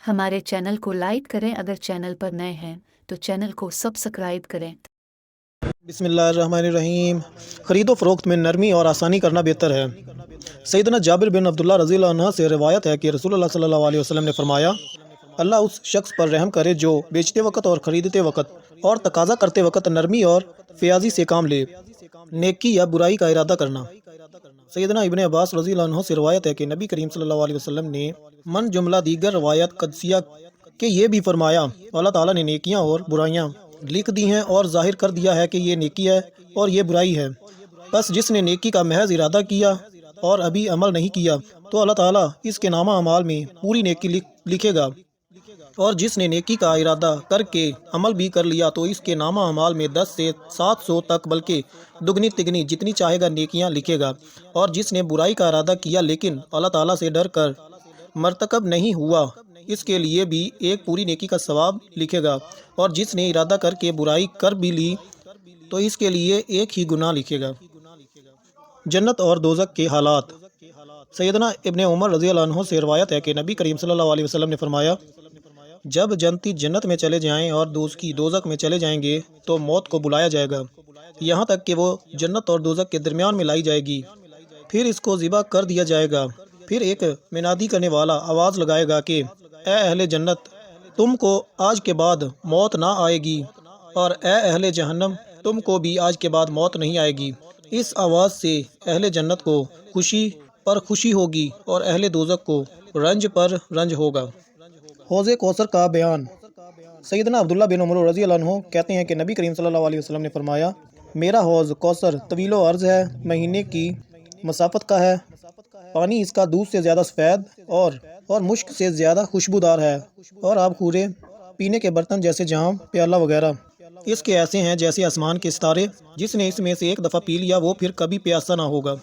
ہمارے چینل کو لائک کریں، اگر چینل پر نئے ہیں تو چینل کو سبسکرائب کریں۔ بسم اللہ الرحمن الرحیم۔ خرید و فروخت میں نرمی اور آسانی کرنا بہتر ہے۔ سیدنا جابر بن عبداللہ رضی اللہ عنہ سے روایت ہے کہ رسول اللہ صلی اللہ علیہ وسلم نے فرمایا، اللہ اس شخص پر رحم کرے جو بیچتے وقت اور خریدتے وقت اور تقاضا کرتے وقت نرمی اور فیاضی سے کام لے۔ نیکی یا برائی کا ارادہ کرنا۔ سیدنا ابن عباس رضی اللہ عنہ سے روایت ہے کہ نبی کریم صلی اللہ علیہ وسلم نے من جملہ دیگر روایت قدسیہ کہ یہ بھی فرمایا، اللہ تعالیٰ نے نیکیاں اور برائیاں لکھ دی ہیں اور ظاہر کر دیا ہے کہ یہ نیکی ہے اور یہ برائی ہے، بس جس نے نیکی کا محض ارادہ کیا اور ابھی عمل نہیں کیا تو اللہ تعالیٰ اس کے نامہ اعمال میں پوری نیکی لکھے گا، اور جس نے نیکی کا ارادہ کر کے عمل بھی کر لیا تو اس کے نامہ اعمال میں 10 سے 700 تک بلکہ دگنی تگنی جتنی چاہے گا نیکیاں لکھے گا، اور جس نے برائی کا ارادہ کیا لیکن اللہ تعالیٰ سے ڈر کر مرتکب نہیں ہوا اس کے لیے بھی ایک پوری نیکی کا ثواب لکھے گا، اور جس نے ارادہ کر کے برائی کر بھی لی تو اس کے لیے ایک ہی گناہ لکھے گا۔ جنت اور دوزخ کے حالات۔ سیدنا ابن عمر رضی اللہ عنہ سے روایت ہے کہ نبی کریم صلی اللہ علیہ وسلم نے فرمایا، جب جنتی جنت میں چلے جائیں اور دوزخی دوزخ میں چلے جائیں گے تو موت کو بلایا جائے گا یہاں تک کہ وہ جنت اور دوزخ کے درمیان میں لائی جائے گی، پھر اس کو ذبح کر دیا جائے گا، پھر ایک منادی کرنے والا آواز لگائے گا کہ اے اہل جنت، تم کو آج کے بعد موت نہ آئے گی، اور اے اہل جہنم، تم کو بھی آج کے بعد موت نہیں آئے گی۔ اس آواز سے اہل جنت کو خوشی پر خوشی ہوگی اور اہل دوزخ کو رنج پر رنج ہوگا۔ حوض کوثر کا بیان۔ سیدنا عبداللہ بن عمر رضی اللہ عنہ کہتے ہیں کہ نبی کریم صلی اللہ علیہ وسلم نے فرمایا، میرا حوض کوثر طویل و عرض ہے، مہینے کی مسافت کا ہے، پانی اس کا دودھ سے زیادہ سفید اور مشک سے زیادہ خوشبودار ہے، اور آب خورے پینے کے برتن جیسے جام، پیالہ وغیرہ اس کے ایسے ہیں جیسے آسمان کے ستارے، جس نے اس میں سے ایک دفعہ پی لیا وہ پھر کبھی پیاسا نہ ہوگا۔